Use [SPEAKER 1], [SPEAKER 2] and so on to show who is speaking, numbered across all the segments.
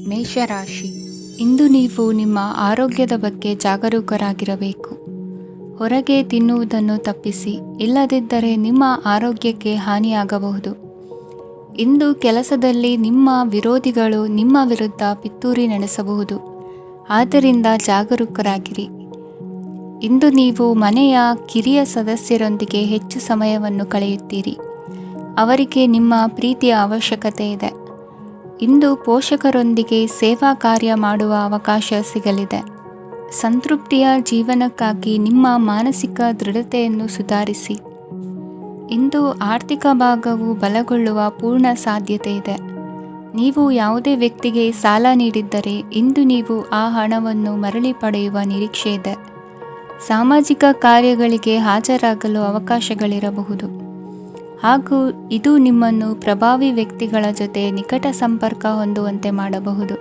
[SPEAKER 1] ಮೇಷರಾಶಿ. ಇಂದು ನೀವು ನಿಮ್ಮ ಆರೋಗ್ಯದ ಬಗ್ಗೆ ಜಾಗರೂಕರಾಗಿರಬೇಕು. ಹೊರಗೆ ತಿನ್ನುವುದನ್ನು ತಪ್ಪಿಸಿ, ಇಲ್ಲದಿದ್ದರೆ ನಿಮ್ಮ ಆರೋಗ್ಯಕ್ಕೆ ಹಾನಿಯಾಗಬಹುದು. ಇಂದು ಕೆಲಸದಲ್ಲಿ ನಿಮ್ಮ ವಿರೋಧಿಗಳು ನಿಮ್ಮ ವಿರುದ್ಧ ಪಿತೂರಿ ನಡೆಸಬಹುದು. ಆದ್ದರಿಂದ ಜಾಗರೂಕರಾಗಿರಿ. ಇಂದು ನೀವು ಮನೆಯ ಕಿರಿಯ ಸದಸ್ಯರೊಂದಿಗೆ ಹೆಚ್ಚು ಸಮಯವನ್ನು ಕಳೆಯುತ್ತೀರಿ. ಅವರಿಗೆ ನಿಮ್ಮ ಪ್ರೀತಿಯ ಅವಶ್ಯಕತೆ ಇದೆ. ಇಂದು ಪೋಷಕರೊಂದಿಗೆ ಸೇವಾ ಕಾರ್ಯ ಮಾಡುವ ಅವಕಾಶ ಸಿಗಲಿದೆ. ಸಂತೃಪ್ತಿಯ ಜೀವನಕ್ಕಾಗಿ ನಿಮ್ಮ ಮಾನಸಿಕ ದೃಢತೆಯನ್ನು ಸುಧಾರಿಸಿ. ಇಂದು ಆರ್ಥಿಕ ಭಾಗವು ಬಲಗೊಳ್ಳುವ ಪೂರ್ಣ ಸಾಧ್ಯತೆ ಇದೆ. ನೀವು ಯಾವುದೇ ವ್ಯಕ್ತಿಗೆ ಸಾಲ ನೀಡಿದ್ದರೆ ಇಂದು ನೀವು ಆ ಹಣವನ್ನು ಮರಳಿ ಪಡೆಯುವ ನಿರೀಕ್ಷೆ ಇದೆ. ಸಾಮಾಜಿಕ ಕಾರ್ಯಗಳಿಗೆ ಹಾಜರಾಗಲು ಅವಕಾಶಗಳಿರಬಹುದು ಹಾಗೂ ಇದು ನಿಮ್ಮನ್ನು ಪ್ರಭಾವಿ ವ್ಯಕ್ತಿಗಳ ಜೊತೆ ನಿಕಟ ಸಂಪರ್ಕ ಹೊಂದುವಂತೆ ಮಾಡಬಹುದು.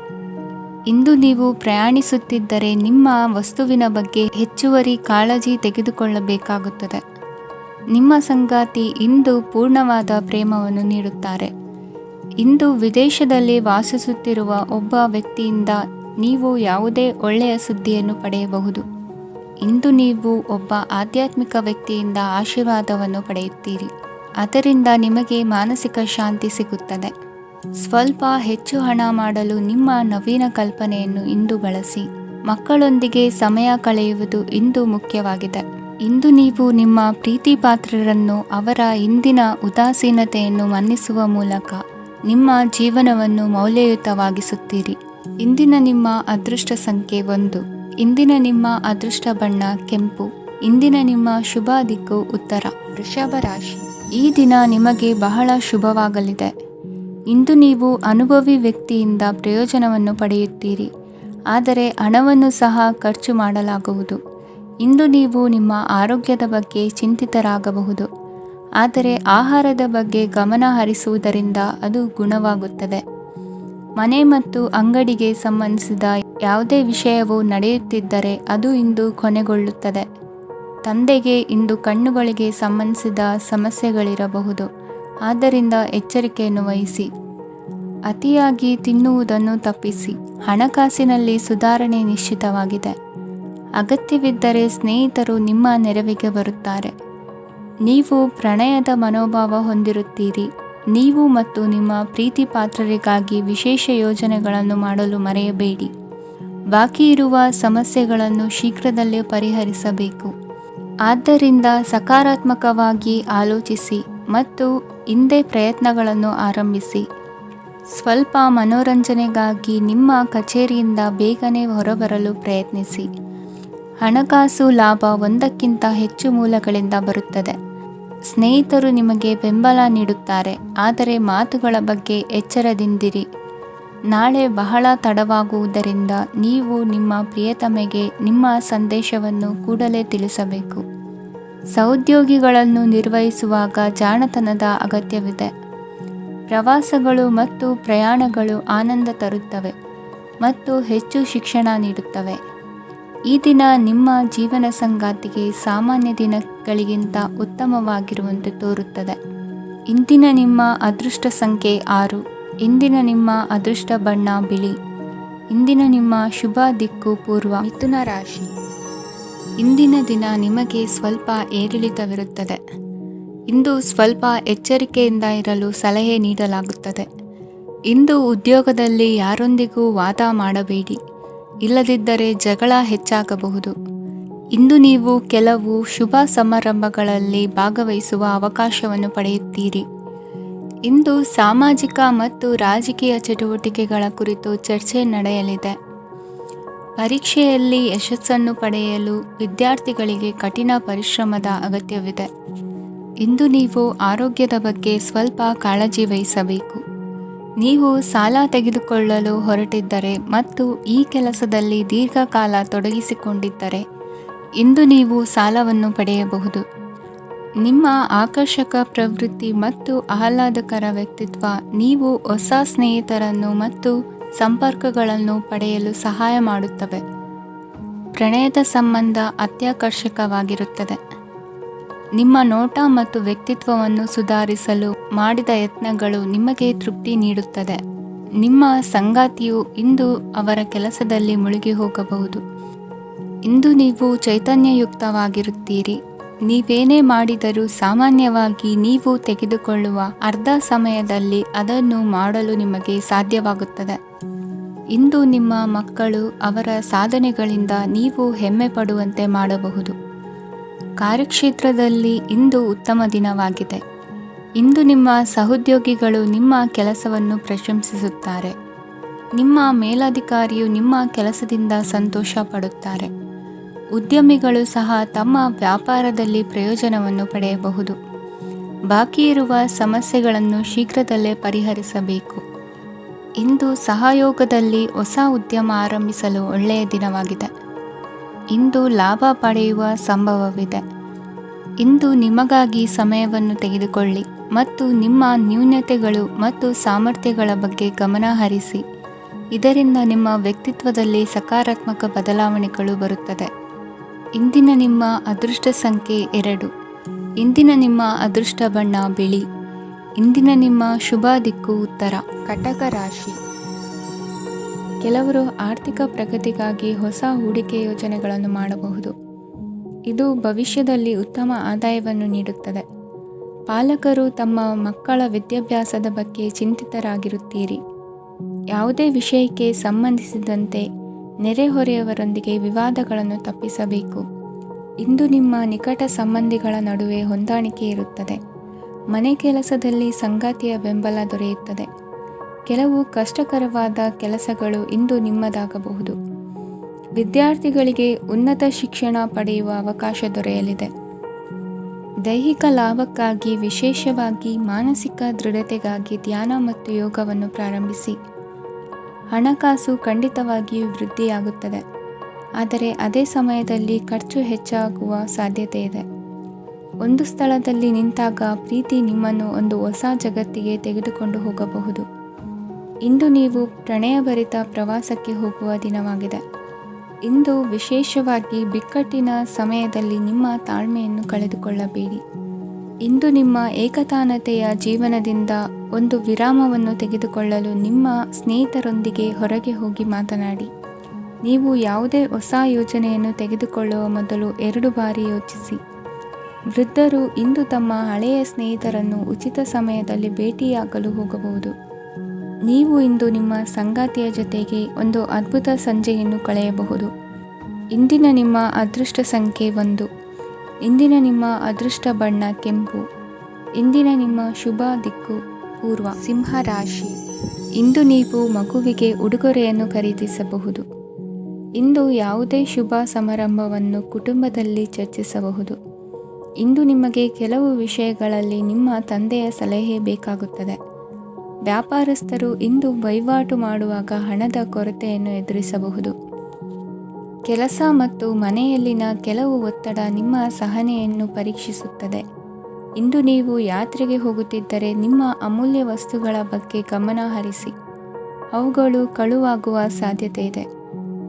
[SPEAKER 1] ಇಂದು ನೀವು ಪ್ರಯಾಣಿಸುತ್ತಿದ್ದರೆ ನಿಮ್ಮ ವಸ್ತುವಿನ ಬಗ್ಗೆ ಹೆಚ್ಚುವರಿ ಕಾಳಜಿ ತೆಗೆದುಕೊಳ್ಳಬೇಕಾಗುತ್ತದೆ. ನಿಮ್ಮ ಸಂಗಾತಿ ಇಂದು ಪೂರ್ಣವಾದ ಪ್ರೇಮವನ್ನು ನೀಡುತ್ತಾರೆ. ಇಂದು ವಿದೇಶದಲ್ಲಿ ವಾಸಿಸುತ್ತಿರುವ ಒಬ್ಬ ವ್ಯಕ್ತಿಯಿಂದ ನೀವು ಯಾವುದೇ ಒಳ್ಳೆಯ ಸುದ್ದಿಯನ್ನು ಪಡೆಯಬಹುದು. ಇಂದು ನೀವು ಒಬ್ಬ ಆಧ್ಯಾತ್ಮಿಕ ವ್ಯಕ್ತಿಯಿಂದ ಆಶೀರ್ವಾದವನ್ನು ಪಡೆಯುತ್ತೀರಿ. ಅದರಿಂದ ನಿಮಗೆ ಮಾನಸಿಕ ಶಾಂತಿ ಸಿಗುತ್ತದೆ. ಸ್ವಲ್ಪ ಹೆಚ್ಚು ಹಣ ಮಾಡಲು ನಿಮ್ಮ ನವೀನ ಕಲ್ಪನೆಯನ್ನು ಇಂದು ಬಳಸಿ. ಮಕ್ಕಳೊಂದಿಗೆ ಸಮಯ ಕಳೆಯುವುದು ಇಂದು ಮುಖ್ಯವಾಗಿದೆ. ಇಂದು ನೀವು ನಿಮ್ಮ ಪ್ರೀತಿ ಪಾತ್ರರನ್ನು ಅವರ ಇಂದಿನ ಉದಾಸೀನತೆಯನ್ನು ಮನ್ನಿಸುವ ಮೂಲಕ ನಿಮ್ಮ ಜೀವನವನ್ನು ಮೌಲ್ಯಯುತವಾಗಿಸುತ್ತೀರಿ. ಇಂದಿನ ನಿಮ್ಮ ಅದೃಷ್ಟ ಸಂಖ್ಯೆ 1. ಇಂದಿನ ನಿಮ್ಮ ಅದೃಷ್ಟ ಬಣ್ಣ ಕೆಂಪು. ಇಂದಿನ ನಿಮ್ಮ ಶುಭ ದಿಕ್ಕು ಉತ್ತರ. ವೃಷಭ ರಾಶಿ. ಈ ದಿನ ನಿಮಗೆ ಬಹಳ ಶುಭವಾಗಲಿದೆ. ಇಂದು ನೀವು ಅನುಭವಿ ವ್ಯಕ್ತಿಯಿಂದ ಪ್ರಯೋಜನವನ್ನು ಪಡೆಯುತ್ತೀರಿ. ಆದರೆ ಹಣವನ್ನು ಸಹ ಖರ್ಚು ಮಾಡಲಾಗುವುದು. ಇಂದು ನೀವು ನಿಮ್ಮ ಆರೋಗ್ಯದ ಬಗ್ಗೆ ಚಿಂತಿತರಾಗಬಹುದು. ಆದರೆ ಆಹಾರದ ಬಗ್ಗೆ ಗಮನ ಹರಿಸುವುದರಿಂದ ಅದು ಗುಣವಾಗುತ್ತದೆ. ಮನೆ ಮತ್ತು ಅಂಗಡಿಗೆ ಸಂಬಂಧಿಸಿದ ಯಾವುದೇ ವಿಷಯವು ನಡೆಯುತ್ತಿದ್ದರೆ ಅದು ಇಂದು ಕೊನೆಗೊಳ್ಳುತ್ತದೆ. ತಂದೆಗೆ ಇಂದು ಕಣ್ಣುಗಳಿಗೆ ಸಂಬಂಧಿಸಿದ ಸಮಸ್ಯೆಗಳಿರಬಹುದು. ಆದ್ದರಿಂದ ಎಚ್ಚರಿಕೆಯನ್ನು ವಹಿಸಿ. ಅತಿಯಾಗಿ ತಿನ್ನುವುದನ್ನು ತಪ್ಪಿಸಿ. ಹಣಕಾಸಿನಲ್ಲಿ ಸುಧಾರಣೆ ನಿಶ್ಚಿತವಾಗಿದೆ. ಅಗತ್ಯವಿದ್ದರೆ ಸ್ನೇಹಿತರು ನಿಮ್ಮ ನೆರವಿಗೆ ಬರುತ್ತಾರೆ. ನೀವು ಪ್ರಣಯದ ಮನೋಭಾವ ಹೊಂದಿರುತ್ತೀರಿ. ನೀವು ಮತ್ತು ನಿಮ್ಮ ಪ್ರೀತಿ ಪಾತ್ರರಿಗಾಗಿ ವಿಶೇಷ ಯೋಜನೆಗಳನ್ನು ಮಾಡಲು ಮರೆಯಬೇಡಿ. ಬಾಕಿ ಇರುವ ಸಮಸ್ಯೆಗಳನ್ನು ಶೀಘ್ರದಲ್ಲೇ ಪರಿಹರಿಸಬೇಕು. ಆದ್ದರಿಂದ ಸಕಾರಾತ್ಮಕವಾಗಿ ಆಲೋಚಿಸಿ ಮತ್ತು ಇಂದೇ ಪ್ರಯತ್ನಗಳನ್ನು ಆರಂಭಿಸಿ. ಸ್ವಲ್ಪ ಮನೋರಂಜನೆಗಾಗಿ ನಿಮ್ಮ ಕಚೇರಿಯಿಂದ ಬೇಗನೆ ಹೊರಬರಲು ಪ್ರಯತ್ನಿಸಿ. ಹಣಕಾಸು ಲಾಭ ಒಂದಕ್ಕಿಂತ ಹೆಚ್ಚು ಮೂಲಗಳಿಂದ ಬರುತ್ತದೆ. ಸ್ನೇಹಿತರು ನಿಮಗೆ ಬೆಂಬಲ ನೀಡುತ್ತಾರೆ. ಆದರೆ ಮಾತುಗಳ ಬಗ್ಗೆ ಎಚ್ಚರದಿಂದಿರಿ. ನಾಳೆ ಬಹಳ ತಡವಾಗುವುದರಿಂದ ನೀವು ನಿಮ್ಮ ಪ್ರಿಯತಮೆಗೆ ನಿಮ್ಮ ಸಂದೇಶವನ್ನು ಕೂಡಲೇ ತಿಳಿಸಬೇಕು. ಸಹೋದ್ಯೋಗಿಗಳನ್ನು ನಿರ್ವಹಿಸುವಾಗ ಜಾಣತನದ ಅಗತ್ಯವಿದೆ. ಪ್ರವಾಸಗಳು ಮತ್ತು ಪ್ರಯಾಣಗಳು ಆನಂದ ತರುತ್ತವೆ ಮತ್ತು ಹೆಚ್ಚು ಶಿಕ್ಷಣ ನೀಡುತ್ತವೆ. ಈ ದಿನ ನಿಮ್ಮ ಜೀವನ ಸಂಗಾತಿಗೆ ಸಾಮಾನ್ಯ ದಿನಗಳಿಗಿಂತ ಉತ್ತಮವಾಗಿರುವಂತೆ ತೋರುತ್ತದೆ. ಇಂದಿನ ನಿಮ್ಮ ಅದೃಷ್ಟ ಸಂಖ್ಯೆ 6. ಇಂದಿನ ನಿಮ್ಮ ಅದೃಷ್ಟ ಬಣ್ಣ ಬಿಳಿ. ಇಂದಿನ ನಿಮ್ಮ ಶುಭ ದಿಕ್ಕು ಪೂರ್ವ. ಮಿಥುನ ರಾಶಿ. ಇಂದಿನ ದಿನ ನಿಮಗೆ ಸ್ವಲ್ಪ ಏರಿಳಿತವಿರುತ್ತದೆ. ಇಂದು ಸ್ವಲ್ಪ ಎಚ್ಚರಿಕೆಯಿಂದ ಇರಲು ಸಲಹೆ ನೀಡಲಾಗುತ್ತದೆ. ಇಂದು ಉದ್ಯೋಗದಲ್ಲಿ ಯಾರೊಂದಿಗೂ ವಾದ ಮಾಡಬೇಡಿ. ಇಲ್ಲದಿದ್ದರೆ ಜಗಳ ಹೆಚ್ಚಾಗಬಹುದು. ಇಂದು ನೀವು ಕೆಲವು ಶುಭ ಸಮಾರಂಭಗಳಲ್ಲಿ ಭಾಗವಹಿಸುವ ಅವಕಾಶವನ್ನು ಪಡೆಯುತ್ತೀರಿ. ಇಂದು ಸಾಮಾಜಿಕ ಮತ್ತು ರಾಜಕೀಯ ಚಟುವಟಿಕೆಗಳ ಕುರಿತು ಚರ್ಚೆ ನಡೆಯಲಿದೆ. ಪರೀಕ್ಷೆಯಲ್ಲಿ ಯಶಸ್ಸನ್ನು ಪಡೆಯಲು ವಿದ್ಯಾರ್ಥಿಗಳಿಗೆ ಕಠಿಣ ಪರಿಶ್ರಮದ ಅಗತ್ಯವಿದೆ. ಇಂದು ನೀವು ಆರೋಗ್ಯದ ಬಗ್ಗೆ ಸ್ವಲ್ಪ ಕಾಳಜಿ ವಹಿಸಬೇಕು. ನೀವು ಸಾಲ ತೆಗೆದುಕೊಳ್ಳಲು ಹೊರಟಿದ್ದರೆ ಮತ್ತು ಈ ಕೆಲಸದಲ್ಲಿ ದೀರ್ಘಕಾಲ ತೊಡಗಿಸಿಕೊಂಡಿದ್ದರೆ ಇಂದು ನೀವು ಸಾಲವನ್ನು ಪಡೆಯಬಹುದು. ನಿಮ್ಮ ಆಕರ್ಷಕ ಪ್ರವೃತ್ತಿ ಮತ್ತು ಆಹ್ಲಾದಕರ ವ್ಯಕ್ತಿತ್ವ ನೀವು ಹೊಸ ಸ್ನೇಹಿತರನ್ನು ಮತ್ತು ಸಂಪರ್ಕಗಳನ್ನು ಪಡೆಯಲು ಸಹಾಯ ಮಾಡುತ್ತವೆ. ಪ್ರಣಯದ ಸಂಬಂಧ ಅತ್ಯಾಕರ್ಷಕವಾಗಿರುತ್ತದೆ. ನಿಮ್ಮ ನೋಟ ಮತ್ತು ವ್ಯಕ್ತಿತ್ವವನ್ನು ಸುಧಾರಿಸಲು ಮಾಡಿದ ಯತ್ನಗಳು ನಿಮಗೆ ತೃಪ್ತಿ ನೀಡುತ್ತದೆ. ನಿಮ್ಮ ಸಂಗಾತಿಯು ಇಂದು ಅವರ ಕೆಲಸದಲ್ಲಿ ಮುಳುಗಿ ಹೋಗಬಹುದು. ಇಂದು ನೀವು ಚೈತನ್ಯಯುಕ್ತವಾಗಿರುತ್ತೀರಿ. ನೀವೇನೇ ಮಾಡಿದರೂ ಸಾಮಾನ್ಯವಾಗಿ ನೀವು ತೆಗೆದುಕೊಳ್ಳುವ ಅರ್ಧ ಸಮಯದಲ್ಲಿ ಅದನ್ನು ಮಾಡಲು ನಿಮಗೆ ಸಾಧ್ಯವಾಗುತ್ತದೆ. ಇಂದು ನಿಮ್ಮ ಮಕ್ಕಳು ಅವರ ಸಾಧನೆಗಳಿಂದ ನೀವು ಹೆಮ್ಮೆ ಪಡುವಂತೆ ಮಾಡಬಹುದು. ಕಾರ್ಯಕ್ಷೇತ್ರದಲ್ಲಿ ಇಂದು ಉತ್ತಮ ದಿನವಾಗಿದೆ. ಇಂದು ನಿಮ್ಮ ಸಹೋದ್ಯೋಗಿಗಳು ನಿಮ್ಮ ಕೆಲಸವನ್ನು ಪ್ರಶಂಸಿಸುತ್ತಾರೆ. ನಿಮ್ಮ ಮೇಲಧಿಕಾರಿಯು ನಿಮ್ಮ ಕೆಲಸದಿಂದ ಸಂತೋಷ ಪಡುತ್ತಾರೆ. ಉದ್ಯಮಿಗಳು ಸಹ ತಮ್ಮ ವ್ಯಾಪಾರದಲ್ಲಿ ಪ್ರಯೋಜನವನ್ನು ಪಡೆಯಬಹುದು. ಬಾಕಿ ಇರುವ ಸಮಸ್ಯೆಗಳನ್ನು ಶೀಘ್ರದಲ್ಲೇ ಪರಿಹರಿಸಬೇಕು. ಇಂದು ಸಹಯೋಗದಲ್ಲಿ ಹೊಸ ಉದ್ಯಮ ಆರಂಭಿಸಲು ಒಳ್ಳೆಯ ದಿನವಾಗಿದೆ. ಇಂದು ಲಾಭ ಪಡೆಯುವ ಸಂಭವವಿದೆ. ಇಂದು ನಿಮಗಾಗಿ ಸಮಯವನ್ನು ತೆಗೆದುಕೊಳ್ಳಿ ಮತ್ತು ನಿಮ್ಮ ನ್ಯೂನತೆಗಳು ಮತ್ತು ಸಾಮರ್ಥ್ಯಗಳ ಬಗ್ಗೆ ಗಮನ ಹರಿಸಿ. ಇದರಿಂದ ನಿಮ್ಮ ವ್ಯಕ್ತಿತ್ವದಲ್ಲಿ ಸಕಾರಾತ್ಮಕ ಬದಲಾವಣೆಗಳು ಬರುತ್ತದೆ. ಇಂದಿನ ನಿಮ್ಮ ಅದೃಷ್ಟ ಸಂಖ್ಯೆ 2. ಇಂದಿನ ನಿಮ್ಮ ಅದೃಷ್ಟ ಬಣ್ಣ ಬಿಳಿ. ಇಂದಿನ ನಿಮ್ಮ ಶುಭ ದಿಕ್ಕು ಉತ್ತರ. ಕಟಕ ರಾಶಿ. ಕೆಲವರು ಆರ್ಥಿಕ ಪ್ರಗತಿಗಾಗಿ ಹೊಸ ಹೂಡಿಕೆ ಯೋಜನೆಗಳನ್ನು ಮಾಡಬಹುದು. ಇದು ಭವಿಷ್ಯದಲ್ಲಿ ಉತ್ತಮ ಆದಾಯವನ್ನು ನೀಡುತ್ತದೆ. ಪಾಲಕರು ತಮ್ಮ ಮಕ್ಕಳ ವಿದ್ಯಾಭ್ಯಾಸದ ಬಗ್ಗೆ ಚಿಂತಿತರಾಗಿರುತ್ತೀರಿ. ಯಾವುದೇ ವಿಷಯಕ್ಕೆ ಸಂಬಂಧಿಸಿದಂತೆ ನೆರೆಹೊರೆಯವರೊಂದಿಗೆ ವಿವಾದಗಳನ್ನು ತಪ್ಪಿಸಬೇಕು. ಇಂದು ನಿಮ್ಮ ನಿಕಟ ಸಂಬಂಧಿಗಳ ನಡುವೆ ಹೊಂದಾಣಿಕೆ ಇರುತ್ತದೆ. ಮನೆ ಕೆಲಸದಲ್ಲಿ ಸಂಗಾತಿಯ ಬೆಂಬಲ ದೊರೆಯುತ್ತದೆ. ಕೆಲವು ಕಷ್ಟಕರವಾದ ಕೆಲಸಗಳು ಇಂದು ನಿಮ್ಮದಾಗಬಹುದು. ವಿದ್ಯಾರ್ಥಿಗಳಿಗೆ ಉನ್ನತ ಶಿಕ್ಷಣ ಪಡೆಯುವ ಅವಕಾಶ ದೊರೆಯಲಿದೆ. ದೈಹಿಕ ಲಾಭಕ್ಕಾಗಿ, ವಿಶೇಷವಾಗಿ ಮಾನಸಿಕ ದೃಢತೆಗಾಗಿ ಧ್ಯಾನ ಮತ್ತು ಯೋಗವನ್ನು ಪ್ರಾರಂಭಿಸಿ. ಹಣಕಾಸು ಖಂಡಿತವಾಗಿಯೂ ವೃದ್ಧಿಯಾಗುತ್ತದೆ, ಆದರೆ ಅದೇ ಸಮಯದಲ್ಲಿ ಖರ್ಚು ಹೆಚ್ಚಾಗುವ ಸಾಧ್ಯತೆ ಇದೆ. ಒಂದು ಸ್ಥಳದಲ್ಲಿ ನಿಂತಾಗ ಪ್ರೀತಿ ನಿಮ್ಮನ್ನು ಒಂದು ಹೊಸ ಜಗತ್ತಿಗೆ ತೆಗೆದುಕೊಂಡು ಹೋಗಬಹುದು. ಇಂದು ನೀವು ಪ್ರಣಯಭರಿತ ಪ್ರವಾಸಕ್ಕೆ ಹೋಗುವ ದಿನವಾಗಿದೆ. ಇಂದು ವಿಶೇಷವಾಗಿ ಬಿಕ್ಕಟ್ಟಿನ ಸಮಯದಲ್ಲಿ ನಿಮ್ಮ ತಾಳ್ಮೆಯನ್ನು ಕಳೆದುಕೊಳ್ಳಬೇಡಿ. ಇಂದು ನಿಮ್ಮ ಏಕತಾನತೆಯ ಜೀವನದಿಂದ ಒಂದು ವಿರಾಮವನ್ನು ತೆಗೆದುಕೊಳ್ಳಲು ನಿಮ್ಮ ಸ್ನೇಹಿತರೊಂದಿಗೆ ಹೊರಗೆ ಹೋಗಿ ಮಾತನಾಡಿ. ನೀವು ಯಾವುದೇ ಹೊಸ ಯೋಜನೆಯನ್ನು ತೆಗೆದುಕೊಳ್ಳುವ ಮೊದಲು 2 ಬಾರಿ ಯೋಚಿಸಿ. ವೃದ್ಧರು ಇಂದು ತಮ್ಮ ಹಳೆಯ ಸ್ನೇಹಿತರನ್ನು ಉಚಿತ ಸಮಯದಲ್ಲಿ ಭೇಟಿಯಾಗಲು ಹೋಗಬಹುದು. ನೀವು ಇಂದು ನಿಮ್ಮ ಸಂಗಾತಿಯ ಜೊತೆಗೆ ಒಂದು ಅದ್ಭುತ ಸಂಜೆಯನ್ನು ಕಳೆಯಬಹುದು. ಇಂದಿನ ನಿಮ್ಮ ಅದೃಷ್ಟ ಸಂಖ್ಯೆ 1. ಇಂದಿನ ನಿಮ್ಮ ಅದೃಷ್ಟ ಬಣ್ಣ ಕೆಂಪು. ಇಂದಿನ ನಿಮ್ಮ ಶುಭ ದಿಕ್ಕು ಪೂರ್ವ. ಸಿಂಹ ರಾಶಿ. ಇಂದು ನೀವು ಮಗುವಿಗೆ ಉಡುಗೊರೆಯನ್ನು ಖರೀದಿಸಬಹುದು. ಇಂದು ಯಾವುದೇ ಶುಭ ಸಮಾರಂಭವನ್ನು ಕುಟುಂಬದಲ್ಲಿ ಚರ್ಚಿಸಬಹುದು. ಇಂದು ನಿಮಗೆ ಕೆಲವು ವಿಷಯಗಳಲ್ಲಿ ನಿಮ್ಮ ತಂದೆಯ ಸಲಹೆ ಬೇಕಾಗುತ್ತದೆ. ವ್ಯಾಪಾರಸ್ಥರು ಇಂದು ವಹಿವಾಟು ಮಾಡುವಾಗ ಹಣದ ಕೊರತೆಯನ್ನು ಎದುರಿಸಬಹುದು. ಕೆಲಸ ಮತ್ತು ಮನೆಯಲ್ಲಿನ ಕೆಲವು ಒತ್ತಡ ನಿಮ್ಮ ಸಹನೆಯನ್ನು ಪರೀಕ್ಷಿಸುತ್ತದೆ. ಇಂದು ನೀವು ಯಾತ್ರೆಗೆ ಹೋಗುತ್ತಿದ್ದರೆ ನಿಮ್ಮ ಅಮೂಲ್ಯ ವಸ್ತುಗಳ ಬಗ್ಗೆ ಗಮನ ಹರಿಸಿ. ಅವುಗಳು ಕಳುವಾಗುವ ಸಾಧ್ಯತೆ ಇದೆ.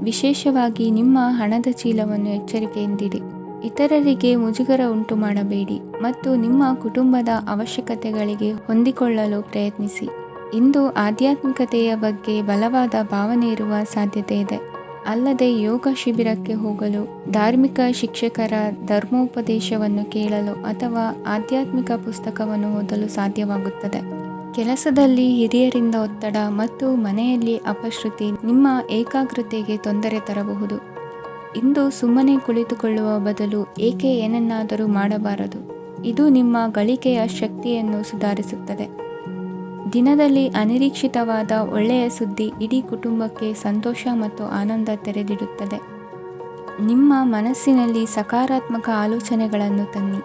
[SPEAKER 1] ವಿಶೇಷವಾಗಿ ನಿಮ್ಮ ಹಣದ ಚೀಲವನ್ನು ಎಚ್ಚರಿಕೆಯಿಂದಿಡಿ. ಇತರರಿಗೆ ಮುಜುಗರ ಉಂಟು ಮಾಡಬೇಡಿ ಮತ್ತು ನಿಮ್ಮ ಕುಟುಂಬದ ಅವಶ್ಯಕತೆಗಳಿಗೆ ಹೊಂದಿಕೊಳ್ಳಲು ಪ್ರಯತ್ನಿಸಿ. ಇಂದು ಆಧ್ಯಾತ್ಮಿಕತೆಯ ಬಗ್ಗೆ ಬಲವಾದ ಭಾವನೆ ಇರುವ ಸಾಧ್ಯತೆ ಇದೆ. ಅಲ್ಲದೆ ಯೋಗ ಶಿಬಿರಕ್ಕೆ ಹೋಗಲು, ಧಾರ್ಮಿಕ ಶಿಕ್ಷಕರ ಧರ್ಮೋಪದೇಶವನ್ನು ಕೇಳಲು ಅಥವಾ ಆಧ್ಯಾತ್ಮಿಕ ಪುಸ್ತಕವನ್ನು ಓದಲು ಸಾಧ್ಯವಾಗುತ್ತದೆ. ಕೆಲಸದಲ್ಲಿ ಹಿರಿಯರಿಂದ ಒತ್ತಡ ಮತ್ತು ಮನೆಯಲ್ಲಿ ಅಪಶ್ರುತಿ ನಿಮ್ಮ ಏಕಾಗ್ರತೆಗೆ ತೊಂದರೆ ತರಬಹುದು. ಇಂದು ಸುಮ್ಮನೆ ಕುಳಿತುಕೊಳ್ಳುವ ಬದಲು ಏಕೆ ಏನನ್ನಾದರೂ ಮಾಡಬಾರದು. ಇದು ನಿಮ್ಮ ಗಳಿಕೆಯ ಶಕ್ತಿಯನ್ನು ಸುಧಾರಿಸುತ್ತದೆ. ದಿನದಲ್ಲಿ ಅನಿರೀಕ್ಷಿತವಾದ ಒಳ್ಳೆಯ ಸುದ್ದಿ ಇಡೀ ಕುಟುಂಬಕ್ಕೆ ಸಂತೋಷ ಮತ್ತು ಆನಂದ ತೆರೆದಿಡುತ್ತದೆ. ನಿಮ್ಮ ಮನಸ್ಸಿನಲ್ಲಿ ಸಕಾರಾತ್ಮಕ ಆಲೋಚನೆಗಳನ್ನು ತನ್ನಿ.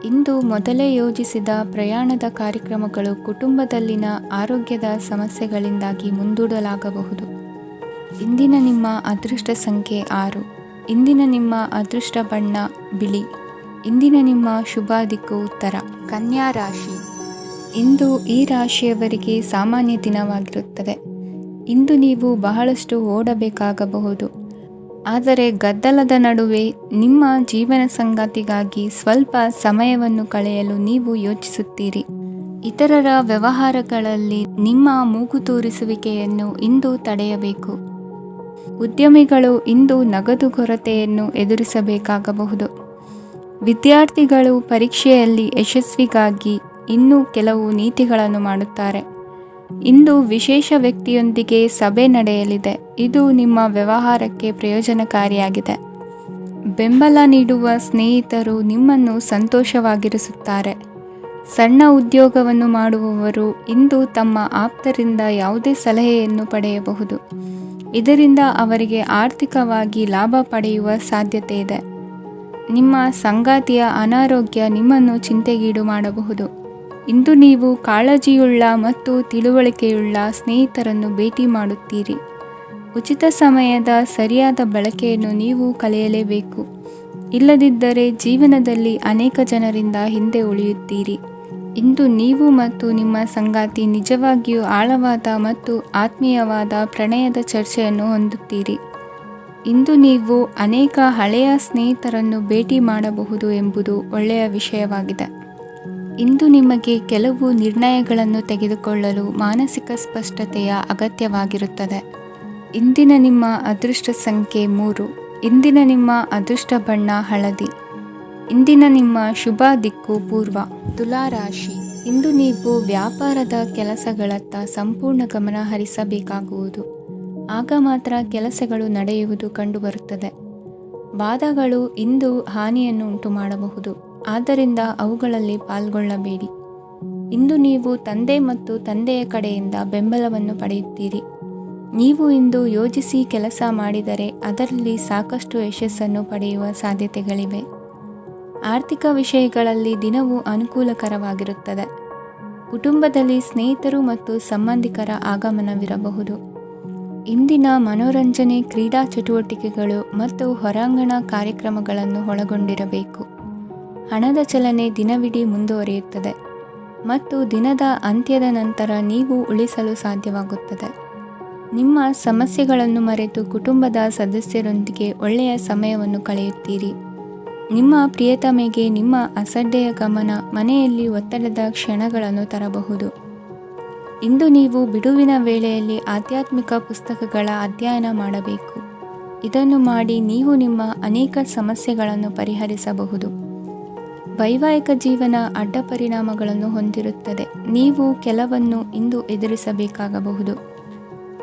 [SPEAKER 1] ಇಂದು ಮೊದಲೇ ಯೋಜಿಸಿದ ಪ್ರಯಾಣದ ಕಾರ್ಯಕ್ರಮಗಳು ಕುಟುಂಬದಲ್ಲಿನ ಆರೋಗ್ಯದ ಸಮಸ್ಯೆಗಳಿಂದಾಗಿ ಮುಂದೂಡಲಾಗಬಹುದು. ಇಂದಿನ ನಿಮ್ಮ ಅದೃಷ್ಟ ಸಂಖ್ಯೆ 6. ಇಂದಿನ ನಿಮ್ಮ ಅದೃಷ್ಟ ಬಣ್ಣ ಬಿಳಿ. ಇಂದಿನ ನಿಮ್ಮ ಶುಭ ದಿಕ್ಕು ಉತ್ತರ. ಕನ್ಯಾ ರಾಶಿ. ಇಂದು ಈ ರಾಶಿಯವರಿಗೆ ಸಾಮಾನ್ಯ ದಿನವಾಗಿರುತ್ತದೆ. ಇಂದು ನೀವು ಬಹಳಷ್ಟು ಓಡಬೇಕಾಗಬಹುದು. ಆದರೆ ಗದ್ದಲದ ನಡುವೆ ನಿಮ್ಮ ಜೀವನ ಸಂಗಾತಿಗಾಗಿ ಸ್ವಲ್ಪ ಸಮಯವನ್ನು ಕಳೆಯಲು ನೀವು ಯೋಚಿಸುತ್ತೀರಿ. ಇತರರ ವ್ಯವಹಾರಗಳಲ್ಲಿ ನಿಮ್ಮ ಮೂಗು ತೂರಿಸುವಿಕೆಯನ್ನು ಇಂದು ತಡೆಯಬೇಕು. ಉದ್ಯಮಿಗಳು ಇಂದು ನಗದು ಕೊರತೆಯನ್ನು ಎದುರಿಸಬೇಕಾಗಬಹುದು. ವಿದ್ಯಾರ್ಥಿಗಳು ಪರೀಕ್ಷೆಯಲ್ಲಿ ಯಶಸ್ವಿಗಾಗಿ ಇನ್ನೂ ಕೆಲವು ನೀತಿಗಳನ್ನು ಮಾಡುತ್ತಾರೆ. ಇಂದು ವಿಶೇಷ ವ್ಯಕ್ತಿಯೊಂದಿಗೆ ಸಭೆ ನಡೆಯಲಿದೆ. ಇದು ನಿಮ್ಮ ವ್ಯವಹಾರಕ್ಕೆ ಪ್ರಯೋಜನಕಾರಿಯಾಗಿದೆ. ಬೆಂಬಲ ನೀಡುವ ಸ್ನೇಹಿತರು ನಿಮ್ಮನ್ನು ಸಂತೋಷವಾಗಿರಿಸುತ್ತಾರೆ. ಸಣ್ಣ ಉದ್ಯೋಗವನ್ನು ಮಾಡುವವರು ಇಂದು ತಮ್ಮ ಆಪ್ತರಿಂದ ಯಾವುದೇ ಸಲಹೆಯನ್ನು ಪಡೆಯಬಹುದು. ಇದರಿಂದ ಅವರಿಗೆ ಆರ್ಥಿಕವಾಗಿ ಲಾಭ ಪಡೆಯುವ ಸಾಧ್ಯತೆ ಇದೆ. ನಿಮ್ಮ ಸಂಗಾತಿಯ ಅನಾರೋಗ್ಯ ನಿಮ್ಮನ್ನು ಚಿಂತೆಗೀಡು ಮಾಡಬಹುದು. ಇಂದು ನೀವು ಕಾಳಜಿಯುಳ್ಳ ಮತ್ತು ತಿಳುವಳಿಕೆಯುಳ್ಳ ಸ್ನೇಹಿತರನ್ನು ಭೇಟಿ ಮಾಡುತ್ತೀರಿ. ಉಚಿತ ಸಮಯದ ಸರಿಯಾದ ಬಳಕೆಯನ್ನು ನೀವು ಕಲಿಯಲೇಬೇಕು. ಇಲ್ಲದಿದ್ದರೆ ಜೀವನದಲ್ಲಿ ಅನೇಕ ಜನರಿಂದ ಹಿಂದೆ ಉಳಿಯುತ್ತೀರಿ. ಇಂದು ನೀವು ಮತ್ತು ನಿಮ್ಮ ಸಂಗಾತಿ ನಿಜವಾಗಿಯೂ ಆಳವಾದ ಮತ್ತು ಆತ್ಮೀಯವಾದ ಪ್ರಣಯದ ಚರ್ಚೆಯನ್ನು ಹೊಂದುತ್ತೀರಿ. ಇಂದು ನೀವು ಅನೇಕ ಹಳೆಯ ಸ್ನೇಹಿತರನ್ನು ಭೇಟಿ ಮಾಡಬಹುದು ಎಂಬುದು ಒಳ್ಳೆಯ ವಿಷಯವಾಗಿದೆ. ಇಂದು ನಿಮಗೆ ಕೆಲವು ನಿರ್ಣಯಗಳನ್ನು ತೆಗೆದುಕೊಳ್ಳಲು ಮಾನಸಿಕ ಸ್ಪಷ್ಟತೆಯ ಅಗತ್ಯವಾಗಿರುತ್ತದೆ. ಇಂದಿನ ನಿಮ್ಮ ಅದೃಷ್ಟ ಸಂಖ್ಯೆ 3. ಇಂದಿನ ನಿಮ್ಮ ಅದೃಷ್ಟ ಬಣ್ಣ ಹಳದಿ. ಇಂದಿನ ನಿಮ್ಮ ಶುಭ ದಿಕ್ಕು ಪೂರ್ವ. ತುಲಾ ರಾಶಿ. ಇಂದು ನೀವು ವ್ಯಾಪಾರದ ಕೆಲಸಗಳತ್ತ ಸಂಪೂರ್ಣ ಗಮನ ಹರಿಸಬೇಕಾಗುವುದು. ಆಗ ಮಾತ್ರ ಕೆಲಸಗಳು ನಡೆಯುವುದು ಕಂಡುಬರುತ್ತದೆ. ವಾದಗಳು ಇಂದು ಹಾನಿಯನ್ನು ಉಂಟು ಮಾಡಬಹುದು. ಆದ್ದರಿಂದ ಅವುಗಳಲ್ಲಿ ಪಾಲ್ಗೊಳ್ಳಬೇಡಿ. ಇಂದು ನೀವು ತಂದೆ ಮತ್ತು ತಂದೆಯ ಕಡೆಯಿಂದ ಬೆಂಬಲವನ್ನು ಪಡೆಯುತ್ತೀರಿ. ನೀವು ಇಂದು ಯೋಜಿಸಿ ಕೆಲಸ ಮಾಡಿದರೆ ಅದರಲ್ಲಿ ಸಾಕಷ್ಟು ಯಶಸ್ಸನ್ನು ಪಡೆಯುವ ಸಾಧ್ಯತೆಗಳಿವೆ. ಆರ್ಥಿಕ ವಿಷಯಗಳಲ್ಲಿ ದಿನವೂ ಅನುಕೂಲಕರವಾಗಿರುತ್ತದೆ. ಕುಟುಂಬದಲ್ಲಿ ಸ್ನೇಹಿತರು ಮತ್ತು ಸಂಬಂಧಿಕರ ಆಗಮನವಿರಬಹುದು. ಇಂದಿನ ಮನೋರಂಜನೆ ಕ್ರೀಡಾ ಚಟುವಟಿಕೆಗಳು ಮತ್ತು ಹೊರಾಂಗಣ ಕಾರ್ಯಕ್ರಮಗಳನ್ನು ಒಳಗೊಂಡಿರಬೇಕು. ಹಣದ ಚಲನೆ ದಿನವಿಡೀ ಮುಂದುವರಿಯುತ್ತದೆ ಮತ್ತು ದಿನದ ಅಂತ್ಯದ ನಂತರ ನೀವು ಉಳಿಸಲು ಸಾಧ್ಯವಾಗುತ್ತದೆ. ನಿಮ್ಮ ಸಮಸ್ಯೆಗಳನ್ನು ಮರೆತು ಕುಟುಂಬದ ಸದಸ್ಯರೊಂದಿಗೆ ಒಳ್ಳೆಯ ಸಮಯವನ್ನು ಕಳೆಯುತ್ತೀರಿ. ನಿಮ್ಮ ಪ್ರಿಯತಮೆಗೆ ನಿಮ್ಮ ಅಸಡ್ಡೆಯ ಗಮನ ಮನೆಯಲ್ಲಿ ಒತ್ತಡದ ಕ್ಷಣಗಳನ್ನು ತರಬಹುದು. ಇಂದು ನೀವು ಬಿಡುವಿನ ವೇಳೆಯಲ್ಲಿ ಆಧ್ಯಾತ್ಮಿಕ ಪುಸ್ತಕಗಳ ಅಧ್ಯಯನ ಮಾಡಬೇಕು. ಇದನ್ನು ಮಾಡಿ ನೀವು ನಿಮ್ಮ ಅನೇಕ ಸಮಸ್ಯೆಗಳನ್ನು ಪರಿಹರಿಸಬಹುದು. ವೈವಾಹಿಕ ಜೀವನ ಅಡ್ಡ ಪರಿಣಾಮಗಳನ್ನು ಹೊಂದಿರುತ್ತದೆ. ನೀವು ಕೆಲವನ್ನು ಇಂದು ಎದುರಿಸಬೇಕಾಗಬಹುದು.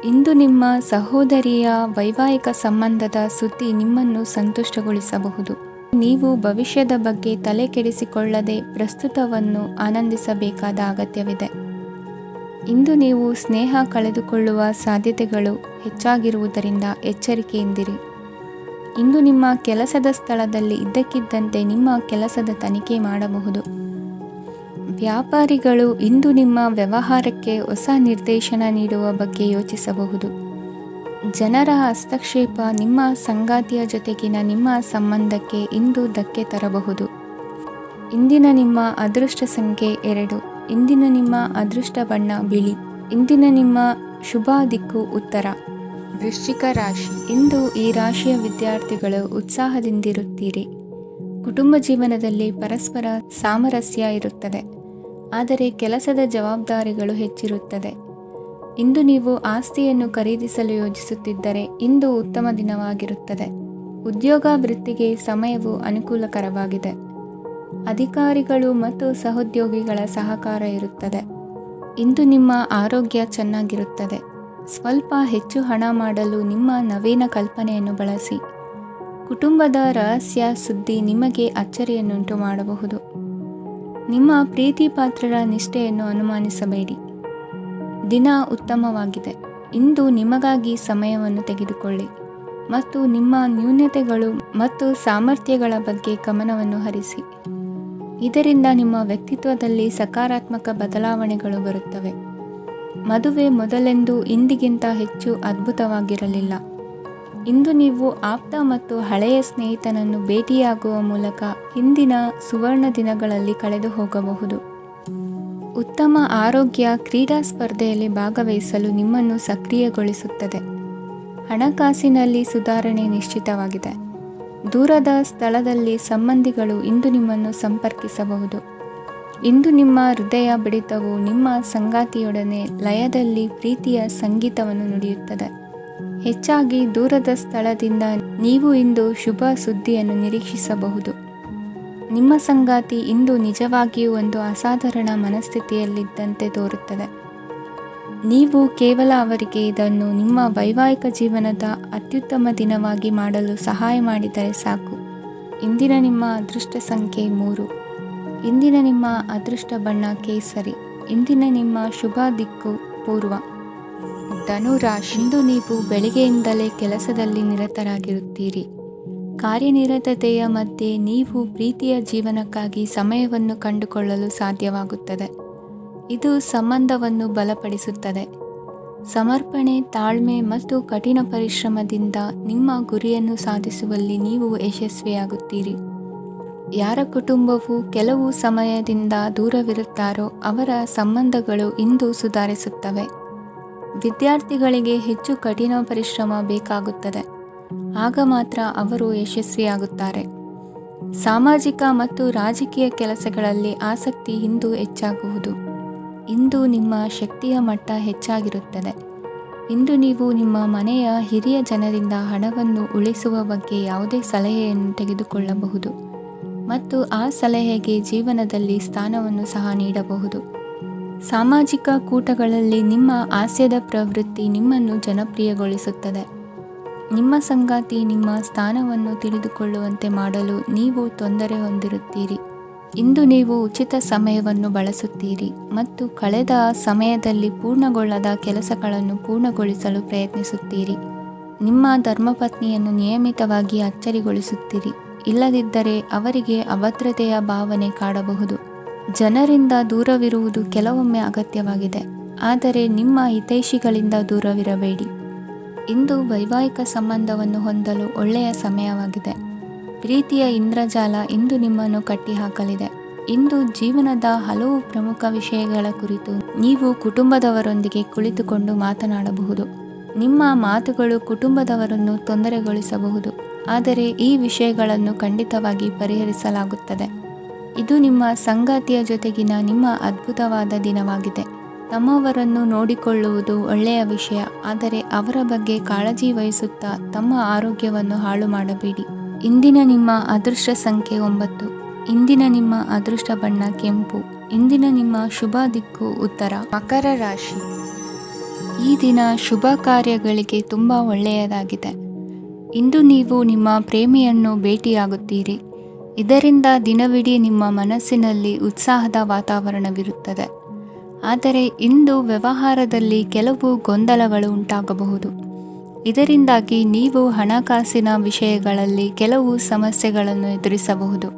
[SPEAKER 1] ಇಂದು ನಿಮ್ಮ ಸಹೋದರಿಯ ವೈವಾಹಿಕ ಸಂಬಂಧದ ಸುದ್ದಿ ನಿಮ್ಮನ್ನು ಸಂತುಷ್ಟಗೊಳಿಸಬಹುದು. ನೀವು ಭವಿಷ್ಯದ ಬಗ್ಗೆ ತಲೆ ಕೆಡಿಸಿಕೊಳ್ಳದೆ ಪ್ರಸ್ತುತವನ್ನು ಆನಂದಿಸಬೇಕಾದ ಅಗತ್ಯವಿದೆ. ಇಂದು ನೀವು ಸ್ನೇಹ ಕಳೆದುಕೊಳ್ಳುವ ಸಾಧ್ಯತೆಗಳು ಹೆಚ್ಚಾಗಿರುವುದರಿಂದ ಎಚ್ಚರಿಕೆಯಿಂದಿರಿ. ಇಂದು ನಿಮ್ಮ ಕೆಲಸದ ಸ್ಥಳದಲ್ಲಿ ಇದ್ದಕ್ಕಿದ್ದಂತೆ ನಿಮ್ಮ ಕೆಲಸದ ತನಿಖೆ ಮಾಡಬಹುದು. ವ್ಯಾಪಾರಿಗಳು ಇಂದು ನಿಮ್ಮ ವ್ಯವಹಾರಕ್ಕೆ ಹೊಸ ನಿರ್ದೇಶನ ನೀಡುವ ಬಗ್ಗೆ ಯೋಚಿಸಬಹುದು. ಜನರ ಹಸ್ತಕ್ಷೇಪ ನಿಮ್ಮ ಸಂಗಾತಿಯ ಜೊತೆಗಿನ ನಿಮ್ಮ ಸಂಬಂಧಕ್ಕೆ ಇಂದು ಧಕ್ಕೆ ತರಬಹುದು. ಇಂದಿನ ನಿಮ್ಮ ಅದೃಷ್ಟ ಸಂಖ್ಯೆ 2. ಇಂದಿನ ನಿಮ್ಮ ಅದೃಷ್ಟ ಬಣ್ಣ ಬಿಳಿ. ಇಂದಿನ ನಿಮ್ಮ ಶುಭ ದಿಕ್ಕು ಉತ್ತರ. ವೃಶ್ಚಿಕ ರಾಶಿ. ಇಂದು ಈ ರಾಶಿಯ ವಿದ್ಯಾರ್ಥಿಗಳು ಉತ್ಸಾಹದಿಂದಿರುತ್ತೀರಿ. ಕುಟುಂಬ ಜೀವನದಲ್ಲಿ ಪರಸ್ಪರ ಸಾಮರಸ್ಯ ಇರುತ್ತದೆ, ಆದರೆ ಕೆಲಸದ ಜವಾಬ್ದಾರಿಗಳು ಹೆಚ್ಚಿರುತ್ತದೆ. ಇಂದು ನೀವು ಆಸ್ತಿಯನ್ನು ಖರೀದಿಸಲು ಯೋಜಿಸುತ್ತಿದ್ದರೆ ಇಂದು ಉತ್ತಮ ದಿನವಾಗಿರುತ್ತದೆ. ಉದ್ಯೋಗ ವೃತ್ತಿಗೆ ಸಮಯವು ಅನುಕೂಲಕರವಾಗಿದೆ. ಅಧಿಕಾರಿಗಳು ಮತ್ತು ಸಹೋದ್ಯೋಗಿಗಳ ಸಹಕಾರ ಇರುತ್ತದೆ. ಇಂದು ನಿಮ್ಮ ಆರೋಗ್ಯ ಚೆನ್ನಾಗಿರುತ್ತದೆ. ಸ್ವಲ್ಪ ಹೆಚ್ಚು ಹಣ ಮಾಡಲು ನಿಮ್ಮ ನವೀನ ಕಲ್ಪನೆಯನ್ನು ಬಳಸಿ. ಕುಟುಂಬದ ರಹಸ್ಯ ಸುದ್ದಿ ನಿಮಗೆ ಅಚ್ಚರಿಯನ್ನುಂಟು ಮಾಡಬಹುದು. ನಿಮ್ಮ ಪ್ರೀತಿ ಪಾತ್ರರ ನಿಷ್ಠೆಯನ್ನು ಅನುಮಾನಿಸಬೇಡಿ. ದಿನ ಉತ್ತಮವಾಗಿದೆ. ಇಂದು ನಿಮಗಾಗಿ ಸಮಯವನ್ನು ತೆಗೆದುಕೊಳ್ಳಿ ಮತ್ತು ನಿಮ್ಮ ನ್ಯೂನತೆಗಳು ಮತ್ತು ಸಾಮರ್ಥ್ಯಗಳ ಬಗ್ಗೆ ಗಮನವನ್ನು ಹರಿಸಿ. ಇದರಿಂದ ನಿಮ್ಮ ವ್ಯಕ್ತಿತ್ವದಲ್ಲಿ ಸಕಾರಾತ್ಮಕ ಬದಲಾವಣೆಗಳು ಬರುತ್ತವೆ. ಮದುವೆ ಮೊದಲೆಂದು ಇಂದಿಗಿಂತ ಹೆಚ್ಚು ಅದ್ಭುತವಾಗಿರಲಿಲ್ಲ. ಇಂದು ನೀವು ಆಪ್ತ ಮತ್ತು ಹಳೆಯ ಸ್ನೇಹಿತನನ್ನು ಭೇಟಿಯಾಗುವ ಮೂಲಕ ಹಿಂದಿನ ಸುವರ್ಣ ದಿನಗಳಲ್ಲಿ ಕಳೆದು ಹೋಗಬಹುದು. ಉತ್ತಮ ಆರೋಗ್ಯ ಕ್ರೀಡಾ ಸ್ಪರ್ಧೆಯಲ್ಲಿ ಭಾಗವಹಿಸಲು ನಿಮ್ಮನ್ನು ಸಕ್ರಿಯಗೊಳಿಸುತ್ತದೆ. ಹಣಕಾಸಿನಲ್ಲಿ ಸುಧಾರಣೆ ನಿಶ್ಚಿತವಾಗಿದೆ. ದೂರದ ಸ್ಥಳದಲ್ಲಿ ಸಂಬಂಧಿಗಳು ಇಂದು ನಿಮ್ಮನ್ನು ಸಂಪರ್ಕಿಸಬಹುದು. ಇಂದು ನಿಮ್ಮ ಹೃದಯ ಬಡಿತವು ನಿಮ್ಮ ಸಂಗಾತಿಯೊಡನೆ ಲಯದಲ್ಲಿ ಪ್ರೀತಿಯ ಸಂಗೀತವನ್ನು ನುಡಿಯುತ್ತದೆ. ಹೆಚ್ಚಾಗಿ ದೂರದ ಸ್ಥಳದಿಂದ ನೀವು ಇಂದು ಶುಭ ಸುದ್ದಿಯನ್ನು ನಿರೀಕ್ಷಿಸಬಹುದು. ನಿಮ್ಮ ಸಂಗಾತಿ ಇಂದು ನಿಜವಾಗಿಯೂ ಒಂದು ಅಸಾಧಾರಣ ಮನಸ್ಥಿತಿಯಲ್ಲಿದ್ದಂತೆ ತೋರುತ್ತದೆ. ನೀವು ಕೇವಲ ಅವರಿಗೆ ಇದನ್ನು ನಿಮ್ಮ ವೈವಾಹಿಕ ಜೀವನದ ಅತ್ಯುತ್ತಮ ದಿನವಾಗಿ ಮಾಡಲು ಸಹಾಯ ಮಾಡಿದರೆ ಸಾಕು. ಇಂದಿನ ನಿಮ್ಮ ಅದೃಷ್ಟ ಸಂಖ್ಯೆ 3. ಇಂದಿನ ನಿಮ್ಮ ಅದೃಷ್ಟ ಬಣ್ಣ ಕೇಸರಿ. ಇಂದಿನ ನಿಮ್ಮ ಶುಭ ದಿಕ್ಕು ಪೂರ್ವ. ಧನು ರಾಶಿ. ಇಂದು ನೀವು ಬೆಳಿಗ್ಗೆಯಿಂದಲೇ ಕೆಲಸದಲ್ಲಿ ನಿರತರಾಗಿರುತ್ತೀರಿ. ಕಾರ್ಯನಿರತತೆಯ ಮಧ್ಯೆ ನೀವು ಪ್ರೀತಿಯ ಜೀವನಕ್ಕಾಗಿ ಸಮಯವನ್ನು ಕಂಡುಕೊಳ್ಳಲು ಸಾಧ್ಯವಾಗುತ್ತದೆ. ಇದು ಸಂಬಂಧವನ್ನು ಬಲಪಡಿಸುತ್ತದೆ. ಸಮರ್ಪಣೆ, ತಾಳ್ಮೆ ಮತ್ತು ಕಠಿಣ ಪರಿಶ್ರಮದಿಂದ ನಿಮ್ಮ ಗುರಿಯನ್ನು ಸಾಧಿಸುವಲ್ಲಿ ನೀವು ಯಶಸ್ವಿಯಾಗುತ್ತೀರಿ. ಯಾರ ಕುಟುಂಬವು ಕೆಲವು ಸಮಯದಿಂದ ದೂರವಿರುತ್ತಾರೋ ಅವರ ಸಂಬಂಧಗಳು ಇಂದು ಸುಧಾರಿಸುತ್ತವೆ. ವಿದ್ಯಾರ್ಥಿಗಳಿಗೆ ಹೆಚ್ಚು ಕಠಿಣ ಪರಿಶ್ರಮ ಬೇಕಾಗುತ್ತದೆ. ಆಗ ಮಾತ್ರ ಅವರು ಯಶಸ್ವಿಯಾಗುತ್ತಾರೆ. ಸಾಮಾಜಿಕ ಮತ್ತು ರಾಜಕೀಯ ಕೆಲಸಗಳಲ್ಲಿ ಆಸಕ್ತಿ ಇಂದು ಹೆಚ್ಚಾಗುವುದು. ಇಂದು ನಿಮ್ಮ ಶಕ್ತಿಯ ಮಟ್ಟ ಹೆಚ್ಚಾಗಿರುತ್ತದೆ. ಇಂದು ನೀವು ನಿಮ್ಮ ಮನೆಯ ಹಿರಿಯ ಜನರಿಂದ ಹಣವನ್ನು ಉಳಿಸುವ ಬಗ್ಗೆ ಯಾವುದೇ ಸಲಹೆಯನ್ನು ತೆಗೆದುಕೊಳ್ಳಬಹುದು ಮತ್ತು ಆ ಸಲಹೆಗೆ ಜೀವನದಲ್ಲಿ ಸ್ಥಾನವನ್ನು ಸಹ ನೀಡಬಹುದು. ಸಾಮಾಜಿಕ ಕೂಟಗಳಲ್ಲಿ ನಿಮ್ಮ ಹಾಸ್ಯದ ಪ್ರವೃತ್ತಿ ನಿಮ್ಮನ್ನು ಜನಪ್ರಿಯಗೊಳಿಸುತ್ತದೆ. ನಿಮ್ಮ ಸಂಗಾತಿ ನಿಮ್ಮ ಸ್ಥಾನವನ್ನು ತಿಳಿದುಕೊಳ್ಳುವಂತೆ ಮಾಡಲು ನೀವು ತೊಂದರೆ ಹೊಂದಿರುತ್ತೀರಿ. ಇಂದು ನೀವು ಉಚಿತ ಸಮಯವನ್ನು ಬಳಸುತ್ತೀರಿ ಮತ್ತು ಕಳೆದ ಸಮಯದಲ್ಲಿ ಪೂರ್ಣಗೊಳ್ಳದ ಕೆಲಸಗಳನ್ನು ಪೂರ್ಣಗೊಳಿಸಲು ಪ್ರಯತ್ನಿಸುತ್ತೀರಿ. ನಿಮ್ಮ ಧರ್ಮಪತ್ನಿಯನ್ನು ನಿಯಮಿತವಾಗಿ ಅಚ್ಚರಿಗೊಳಿಸುತ್ತೀರಿ. ಇಲ್ಲದಿದ್ದರೆ ಅವರಿಗೆ ಅಭದ್ರತೆಯ ಭಾವನೆ ಕಾಡಬಹುದು. ಜನರಿಂದ ದೂರವಿರುವುದು ಕೆಲವೊಮ್ಮೆ ಅಗತ್ಯವಾಗಿದೆ, ಆದರೆ ನಿಮ್ಮ ಹಿತೈಷಿಗಳಿಂದ ದೂರವಿರಬೇಡಿ. ಇಂದು ವೈವಾಹಿಕ ಸಂಬಂಧವನ್ನು ಹೊಂದಲು ಒಳ್ಳೆಯ ಸಮಯವಾಗಿದೆ. ಪ್ರೀತಿಯ ಇಂದ್ರಜಾಲ ಇಂದು ನಿಮ್ಮನ್ನು ಕಟ್ಟಿಹಾಕಲಿದೆ. ಇಂದು ಜೀವನದ ಹಲವು ಪ್ರಮುಖ ವಿಷಯಗಳ ಕುರಿತು ನೀವು ಕುಟುಂಬದವರೊಂದಿಗೆ ಕುಳಿತುಕೊಂಡು ಮಾತನಾಡಬಹುದು. ನಿಮ್ಮ ಮಾತುಗಳು ಕುಟುಂಬದವರನ್ನು ತೊಂದರೆಗೊಳಿಸಬಹುದು, ಆದರೆ ಈ ವಿಷಯಗಳನ್ನು ಖಂಡಿತವಾಗಿ ಪರಿಹರಿಸಲಾಗುತ್ತದೆ. ಇದು ನಿಮ್ಮ ಸಂಗಾತಿಯ ಜೊತೆಗಿನ ನಿಮ್ಮ ಅದ್ಭುತವಾದ ದಿನವಾಗಿದೆ. ತಮ್ಮವರನ್ನು ನೋಡಿಕೊಳ್ಳುವುದು ಒಳ್ಳೆಯ ವಿಷಯ, ಆದರೆ ಅವರ ಬಗ್ಗೆ ಕಾಳಜಿ ವಹಿಸುತ್ತಾ ತಮ್ಮ ಆರೋಗ್ಯವನ್ನು ಹಾಳು ಮಾಡಬೇಡಿ. ಇಂದಿನ ನಿಮ್ಮ ಅದೃಷ್ಟ ಸಂಖ್ಯೆ 9. ಇಂದಿನ ನಿಮ್ಮ ಅದೃಷ್ಟ ಬಣ್ಣ ಕೆಂಪು. ಇಂದಿನ ನಿಮ್ಮ ಶುಭ ದಿಕ್ಕು ಉತ್ತರ. ಮಕರ ರಾಶಿ. ಈ ದಿನ ಶುಭ ಕಾರ್ಯಗಳಿಗೆ ತುಂಬ ಒಳ್ಳೆಯದಾಗಿದೆ. ಇಂದು ನೀವು ನಿಮ್ಮ ಪ್ರೇಮಿಯನ್ನು ಭೇಟಿಯಾಗುತ್ತೀರಿ. ಇದರಿಂದ ದಿನವಿಡೀ ನಿಮ್ಮ ಮನಸ್ಸಿನಲ್ಲಿ ಉತ್ಸಾಹದ ವಾತಾವರಣವಿರುತ್ತದೆ. ಆದರೆ ಇಂದು ವ್ಯವಹಾರದಲ್ಲಿ ಕೆಲವು ಗೊಂದಲಗಳು ಉಂಟಾಗಬಹುದು. ಇದರಿಂದಾಗಿ ನೀವು ಹಣಕಾಸಿನ ವಿಷಯಗಳಲ್ಲಿ ಕೆಲವು ಸಮಸ್ಯೆಗಳನ್ನು ಎದುರಿಸಬಹುದು.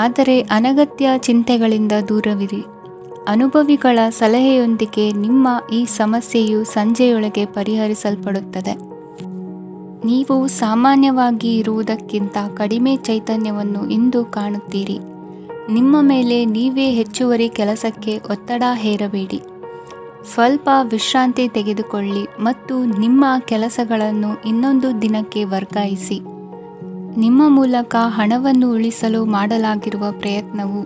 [SPEAKER 1] ಆದರೆ ಅನಗತ್ಯ ಚಿಂತೆಗಳಿಂದ ದೂರವಿರಿ. ಅನುಭವಿಗಳ ಸಲಹೆಯೊಂದಿಗೆ ನಿಮ್ಮ ಈ ಸಮಸ್ಯೆಯು ಸಂಜೆಯೊಳಗೆ ಪರಿಹರಿಸಲ್ಪಡುತ್ತದೆ. ನೀವು ಸಾಮಾನ್ಯವಾಗಿ ಇರುವುದಕ್ಕಿಂತ ಕಡಿಮೆ ಚೈತನ್ಯವನ್ನು ಇಂದು ಕಾಣುತ್ತೀರಿ. ನಿಮ್ಮ ಮೇಲೆ ನೀವೇ ಹೆಚ್ಚುವರಿ ಕೆಲಸಕ್ಕೆ ಒತ್ತಡ ಹೇರಬೇಡಿ. ಸ್ವಲ್ಪ ವಿಶ್ರಾಂತಿ ತೆಗೆದುಕೊಳ್ಳಿ ಮತ್ತು ನಿಮ್ಮ ಕೆಲಸಗಳನ್ನು ಇನ್ನೊಂದು ದಿನಕ್ಕೆ ವರ್ಗಾಯಿಸಿ. ನಿಮ್ಮ ಮೂಲಕ ಹಣವನ್ನು ಉಳಿಸಲು ಮಾಡಲಾಗಿರುವ ಪ್ರಯತ್ನವು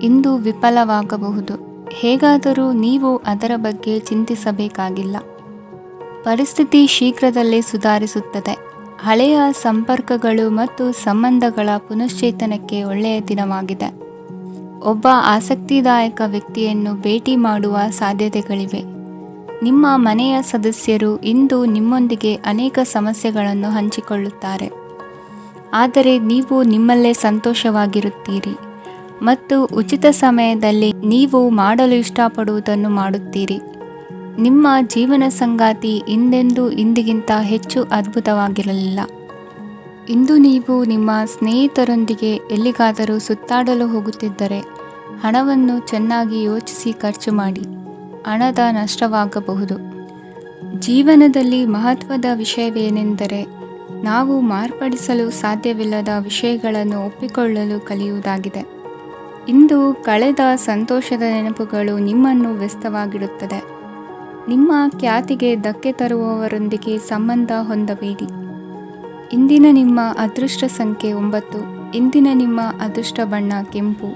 [SPEAKER 1] ಇಂದು ವಿಫಲವಾಗಬಹುದು. ಹೇಗಾದರೂ ನೀವು ಅದರ ಬಗ್ಗೆ ಚಿಂತಿಸಬೇಕಾಗಿಲ್ಲ. ಪರಿಸ್ಥಿತಿ ಶೀಘ್ರದಲ್ಲೇ ಸುಧಾರಿಸುತ್ತದೆ. ಹಳೆಯ ಸಂಪರ್ಕಗಳು ಮತ್ತು ಸಂಬಂಧಗಳ ಪುನಶ್ಚೇತನಕ್ಕೆ ಒಳ್ಳೆಯ ದಿನವಾಗಿದೆ. ಒಬ್ಬ ಆಸಕ್ತಿದಾಯಕ ವ್ಯಕ್ತಿಯನ್ನು ಭೇಟಿ ಮಾಡುವ ಸಾಧ್ಯತೆಗಳಿವೆ. ನಿಮ್ಮ ಮನೆಯ ಸದಸ್ಯರು ಇಂದು ನಿಮ್ಮೊಂದಿಗೆ ಅನೇಕ ಸಮಸ್ಯೆಗಳನ್ನು ಹಂಚಿಕೊಳ್ಳುತ್ತಾರೆ, ಆದರೆ ನೀವು ನಿಮ್ಮಲ್ಲೇ ಸಂತೋಷವಾಗಿರುತ್ತೀರಿ ಮತ್ತು ಉಚಿತ ಸಮಯದಲ್ಲಿ ನೀವು ಮಾಡಲು ಇಷ್ಟಪಡುವುದನ್ನು ಮಾಡುತ್ತೀರಿ. ನಿಮ್ಮ ಜೀವನ ಸಂಗಾತಿ ಇಂದೆಂದೂ ಇಂದಿಗಿಂತ ಹೆಚ್ಚು ಅದ್ಭುತವಾಗಿರಲಿಲ್ಲ. ಇಂದು ನೀವು ನಿಮ್ಮ ಸ್ನೇಹಿತರೊಂದಿಗೆ ಎಲ್ಲಿಗಾದರೂ ಸುತ್ತಾಡಲು ಹೋಗುತ್ತಿದ್ದರೆ ಹಣವನ್ನು ಚೆನ್ನಾಗಿ ಯೋಚಿಸಿ ಖರ್ಚು ಮಾಡಿ. ಹಣದ ನಷ್ಟವಾಗಬಹುದು. ಜೀವನದಲ್ಲಿ ಮಹತ್ವದ ವಿಷಯವೇನೆಂದರೆ ನಾವು ಮಾರ್ಪಡಿಸಲು ಸಾಧ್ಯವಿಲ್ಲದ ವಿಷಯಗಳನ್ನು ಒಪ್ಪಿಕೊಳ್ಳಲು ಕಲಿಯುವುದಾಗಿದೆ. ಇಂದು ಕಳೆದ ಸಂತೋಷದ ನೆನಪುಗಳು ನಿಮ್ಮನ್ನು ವ್ಯಸ್ತವಾಗಿಡುತ್ತದೆ. ನಿಮ್ಮ ಖ್ಯಾತಿಗೆ ಧಕ್ಕೆ ತರುವವರೊಂದಿಗೆ ಸಂಬಂಧ ಹೊಂದಬೇಡಿ. ಇಂದಿನ ನಿಮ್ಮ ಅದೃಷ್ಟ ಸಂಖ್ಯೆ 9. ಇಂದಿನ ನಿಮ್ಮ ಅದೃಷ್ಟ ಬಣ್ಣ ಕೆಂಪು.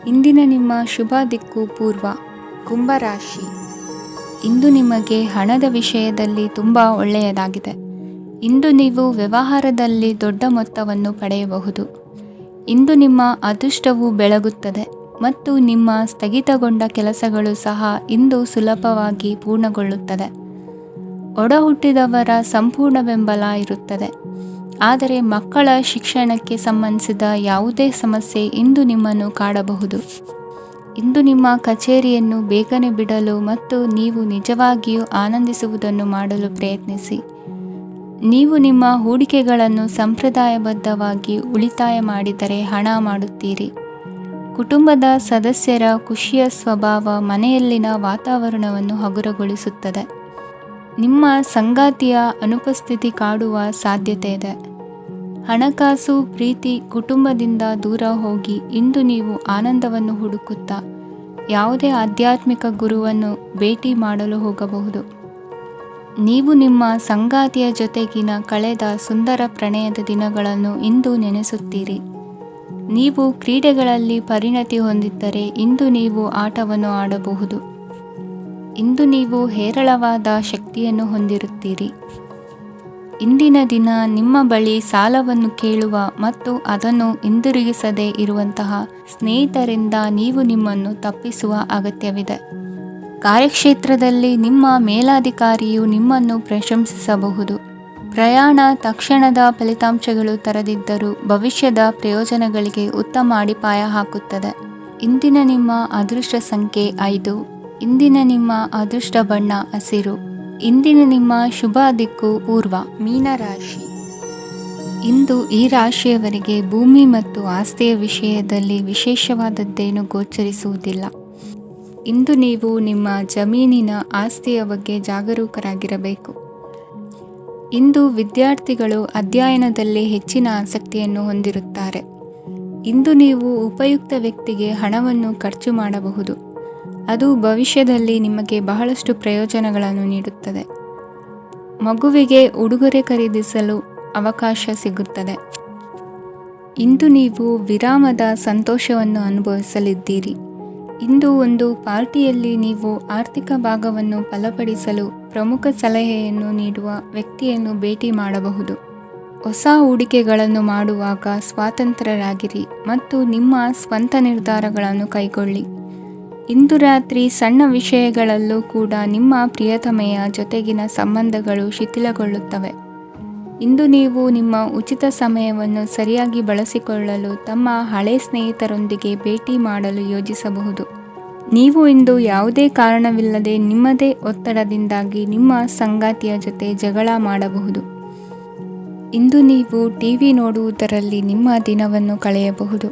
[SPEAKER 1] ಇಂದಿನ ನಿಮ್ಮ ಶುಭ ದಿಕ್ಕು ಪೂರ್ವ. ಕುಂಭರಾಶಿ. ಇಂದು ನಿಮಗೆ ಹಣದ ವಿಷಯದಲ್ಲಿ ತುಂಬ ಒಳ್ಳೆಯದಾಗಿದೆ. ಇಂದು ನೀವು ವ್ಯವಹಾರದಲ್ಲಿ ದೊಡ್ಡ ಮೊತ್ತವನ್ನು ಪಡೆಯಬಹುದು. ಇಂದು ನಿಮ್ಮ ಅದೃಷ್ಟವು ಬೆಳಗುತ್ತದೆ ಮತ್ತು ನಿಮ್ಮ ಸ್ಥಗಿತಗೊಂಡ ಕೆಲಸಗಳು ಸಹ ಇಂದು ಸುಲಭವಾಗಿ ಪೂರ್ಣಗೊಳ್ಳುತ್ತದೆ. ಒಡಹುಟ್ಟಿದವರ ಸಂಪೂರ್ಣ ಬೆಂಬಲ ಇರುತ್ತದೆ. ಆದರೆ ಮಕ್ಕಳ ಶಿಕ್ಷಣಕ್ಕೆ ಸಂಬಂಧಿಸಿದ ಯಾವುದೇ ಸಮಸ್ಯೆ ಇಂದು ನಿಮ್ಮನ್ನು ಕಾಡಬಹುದು. ಇಂದು ನಿಮ್ಮ ಕಚೇರಿಯನ್ನು ಬೇಗನೆ ಬಿಡಲು ಮತ್ತು ನೀವು ನಿಜವಾಗಿಯೂ ಆನಂದಿಸುವುದನ್ನು ಮಾಡಲು ಪ್ರಯತ್ನಿಸಿ. ನೀವು ನಿಮ್ಮ ಹೂಡಿಕೆಗಳನ್ನು ಸಂಪ್ರದಾಯಬದ್ಧವಾಗಿ ಉಳಿತಾಯ ಮಾಡಿದರೆ ಹಣ ಮಾಡುತ್ತೀರಿ. ಕುಟುಂಬದ ಸದಸ್ಯರ ಖುಷಿಯ ಸ್ವಭಾವ ಮನೆಯಲ್ಲಿನ ವಾತಾವರಣವನ್ನು ಹಗುರಗೊಳಿಸುತ್ತದೆ. ನಿಮ್ಮ ಸಂಗಾತಿಯ ಅನುಪಸ್ಥಿತಿ ಕಾಡುವ ಸಾಧ್ಯತೆ ಇದೆ. ಹಣಕಾಸು, ಪ್ರೀತಿ, ಕುಟುಂಬದಿಂದ ದೂರ ಹೋಗಿ ಇಂದು ನೀವು ಆನಂದವನ್ನು ಹುಡುಕುತ್ತಾ ಯಾವುದೇ ಆಧ್ಯಾತ್ಮಿಕ ಗುರುವನ್ನು ಭೇಟಿ ಮಾಡಲು ಹೋಗಬಹುದು. ನೀವು ನಿಮ್ಮ ಸಂಗಾತಿಯ ಜೊತೆಗಿನ ಕಳೆದ ಸುಂದರ ಪ್ರಣಯದ ದಿನಗಳನ್ನು ಇಂದು ನೆನೆಸುತ್ತೀರಿ. ನೀವು ಕ್ರೀಡೆಗಳಲ್ಲಿ ಪರಿಣತಿ ಹೊಂದಿದ್ದರೆ ಇಂದು ನೀವು ಆಟವನ್ನು ಆಡಬಹುದು. ಇಂದು ನೀವು ಹೇರಳವಾದ ಶಕ್ತಿಯನ್ನು ಹೊಂದಿರುತ್ತೀರಿ. ಇಂದಿನ ದಿನ ನಿಮ್ಮ ಬಳಿ ಸಾಲವನ್ನು ಕೇಳುವ ಮತ್ತು ಅದನ್ನು ಹಿಂದಿರುಗಿಸದೇ ಇರುವಂತಹ ಸ್ನೇಹಿತರಿಂದ ನೀವು ನಿಮ್ಮನ್ನು ತಪ್ಪಿಸುವ ಅಗತ್ಯವಿದೆ. ಕಾರ್ಯಕ್ಷೇತ್ರದಲ್ಲಿ ನಿಮ್ಮ ಮೇಲಾಧಿಕಾರಿಯು ನಿಮ್ಮನ್ನು ಪ್ರಶಂಸಿಸಬಹುದು. ಪ್ರಯಾಣ ತಕ್ಷಣದ ಫಲಿತಾಂಶಗಳು ತರದಿದ್ದರೂ ಭವಿಷ್ಯದ ಪ್ರಯೋಜನಗಳಿಗೆ ಉತ್ತಮ ಅಡಿಪಾಯ ಹಾಕುತ್ತದೆ. ಇಂದಿನ ನಿಮ್ಮ ಅದೃಷ್ಟ ಸಂಖ್ಯೆ 5. ಇಂದಿನ ನಿಮ್ಮ ಅದೃಷ್ಟ ಬಣ್ಣ ಹಸಿರು. ಇಂದಿನ ನಿಮ್ಮ ಶುಭ ದಿಕ್ಕು ಪೂರ್ವ. ಮೀನರಾಶಿ. ಇಂದು ಈ ರಾಶಿಯವರಿಗೆ ಭೂಮಿ ಮತ್ತು ಆಸ್ತಿಯ ವಿಷಯದಲ್ಲಿ ವಿಶೇಷವಾದದ್ದೇನು ಗೋಚರಿಸುವುದಿಲ್ಲ. ಇಂದು ನೀವು ನಿಮ್ಮ ಜಮೀನಿನ ಆಸ್ತಿಯ ಬಗ್ಗೆ ಜಾಗರೂಕರಾಗಿರಬೇಕು. ಇಂದು ವಿದ್ಯಾರ್ಥಿಗಳು ಅಧ್ಯಯನದಲ್ಲಿ ಹೆಚ್ಚಿನ ಆಸಕ್ತಿಯನ್ನು ಹೊಂದಿರುತ್ತಾರೆ. ಇಂದು ನೀವು ಉಪಯುಕ್ತ ವ್ಯಕ್ತಿಗೆ ಹಣವನ್ನು ಖರ್ಚು ಮಾಡಬಹುದು. ಅದು ಭವಿಷ್ಯದಲ್ಲಿ ನಿಮಗೆ ಬಹಳಷ್ಟು ಪ್ರಯೋಜನಗಳನ್ನು ನೀಡುತ್ತದೆ. ಮಗುವಿಗೆ ಉಡುಗೊರೆ ಖರೀದಿಸಲು ಅವಕಾಶ ಸಿಗುತ್ತದೆ. ಇಂದು ನೀವು ವಿರಾಮದ ಸಂತೋಷವನ್ನು ಅನುಭವಿಸಲಿದ್ದೀರಿ. ಇಂದು ಒಂದು ಪಾರ್ಟಿಯಲ್ಲಿ ನೀವು ಆರ್ಥಿಕ ಭಾಗವನ್ನು ಬಲಪಡಿಸಲು ಪ್ರಮುಖ ಸಲಹೆಯನ್ನು ನೀಡುವ ವ್ಯಕ್ತಿಯನ್ನು ಭೇಟಿ ಮಾಡಬಹುದು. ಹೊಸ ಹೂಡಿಕೆಗಳನ್ನು ಮಾಡುವಾಗ ಸ್ವಾತಂತ್ರ್ಯರಾಗಿರಿ ಮತ್ತು ನಿಮ್ಮ ಸ್ವಂತ ನಿರ್ಧಾರಗಳನ್ನು ಕೈಗೊಳ್ಳಿ. ಇಂದು ರಾತ್ರಿ ಸಣ್ಣ ವಿಷಯಗಳಲ್ಲೂ ಕೂಡ ನಿಮ್ಮ ಪ್ರಿಯತಮೆಯ ಜೊತೆಗಿನ ಸಂಬಂಧಗಳು ಶಿಥಿಲಗೊಳ್ಳುತ್ತವೆ. ಇಂದು ನೀವು ನಿಮ್ಮ ಉಚಿತ ಸಮಯವನ್ನು ಸರಿಯಾಗಿ ಬಳಸಿಕೊಳ್ಳಲು ತಮ್ಮ ಹಳೆ ಸ್ನೇಹಿತರೊಂದಿಗೆ ಭೇಟಿ ಮಾಡಲು ಯೋಜಿಸಬಹುದು. ನೀವು ಇಂದು ಯಾವುದೇ ಕಾರಣವಿಲ್ಲದೆ ನಿಮ್ಮದೇ ಒತ್ತಡದಿಂದಾಗಿ ನಿಮ್ಮ ಸಂಗಾತಿಯ ಜೊತೆ ಜಗಳ ಮಾಡಬಹುದು. ಇಂದು ನೀವು ಟಿವಿ ನೋಡುವುದರಲ್ಲಿ ನಿಮ್ಮ ದಿನವನ್ನು ಕಳೆಯಬಹುದು.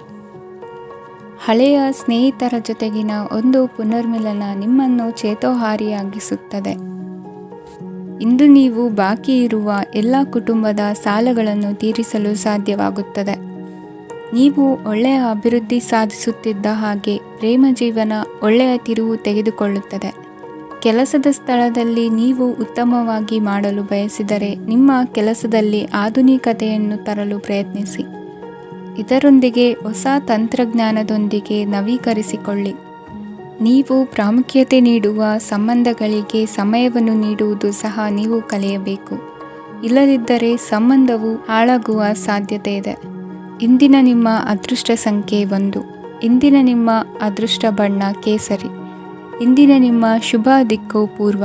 [SPEAKER 1] ಹಳೆಯ ಸ್ನೇಹಿತರ ಜೊತೆಗಿನ ಒಂದು ಪುನರ್ಮಿಲನ ನಿಮ್ಮನ್ನು ಚೇತೋಹಾರಿಯಾಗಿಸುತ್ತದೆ. ಇಂದು ನೀವು ಬಾಕಿ ಇರುವ ಎಲ್ಲ ಕುಟುಂಬದ ಸಾಲಗಳನ್ನು ತೀರಿಸಲು ಸಾಧ್ಯವಾಗುತ್ತದೆ. ನೀವು ಒಳ್ಳೆಯ ಅಭಿವೃದ್ಧಿ ಸಾಧಿಸುತ್ತಿದ್ದ ಹಾಗೆ ಪ್ರೇಮ ಜೀವನ ಒಳ್ಳೆಯ ತಿರುವು ತೆಗೆದುಕೊಳ್ಳುತ್ತದೆ. ಕೆಲಸದ ಸ್ಥಳದಲ್ಲಿ ನೀವು ಉತ್ತಮವಾಗಿ ಮಾಡಲು ಬಯಸಿದರೆ ನಿಮ್ಮ ಕೆಲಸದಲ್ಲಿ ಆಧುನಿಕತೆಯನ್ನು ತರಲು ಪ್ರಯತ್ನಿಸಿ. ಇದರೊಂದಿಗೆ ಹೊಸ ತಂತ್ರಜ್ಞಾನದೊಂದಿಗೆ ನವೀಕರಿಸಿಕೊಳ್ಳಿ. ನೀವು ಪ್ರಾಮುಖ್ಯತೆ ನೀಡುವ ಸಂಬಂಧಗಳಿಗೆ ಸಮಯವನ್ನು ನೀಡುವುದು ಸಹ ನೀವು ಕಲಿಯಬೇಕು. ಇಲ್ಲದಿದ್ದರೆ ಸಂಬಂಧವು ಹಾಳಾಗುವ ಸಾಧ್ಯತೆ ಇದೆ. ಇಂದಿನ ನಿಮ್ಮ ಅದೃಷ್ಟ ಸಂಖ್ಯೆ 1. ಇಂದಿನ ನಿಮ್ಮ ಅದೃಷ್ಟ ಬಣ್ಣ ಕೇಸರಿ. ಇಂದಿನ ನಿಮ್ಮ ಶುಭ ದಿಕ್ಕು ಪೂರ್ವ.